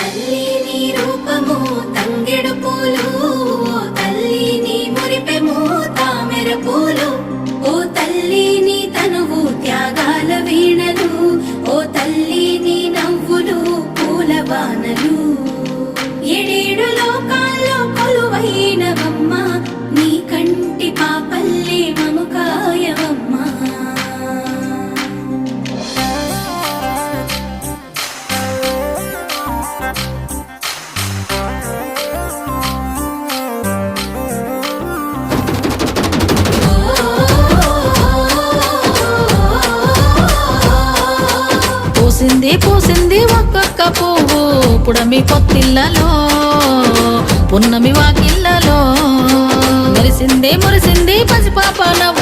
తల్లి నీ రూపము తంగెడు పూలు, ఓ తల్లి నీ మురిపెము తామెర పూలు, ఓ తల్లి నీ తనువు త్యాగాల వీణలు, ఓ తల్లి నీ నవ్వులు పూల బాణలు. ఏడేడు లోకాల్లో కొలువైనవమ్మ, నీ కంటి పాపల్లే మము కాయవమ్మా. పూసింది పూసింది ఒక్కొక్క పువ్వు పుడమి పొత్తిళ్ళలో, పున్నమి వాకిళ్ళలో, మురిసింది మురిసింది పసిపాప నవ్వు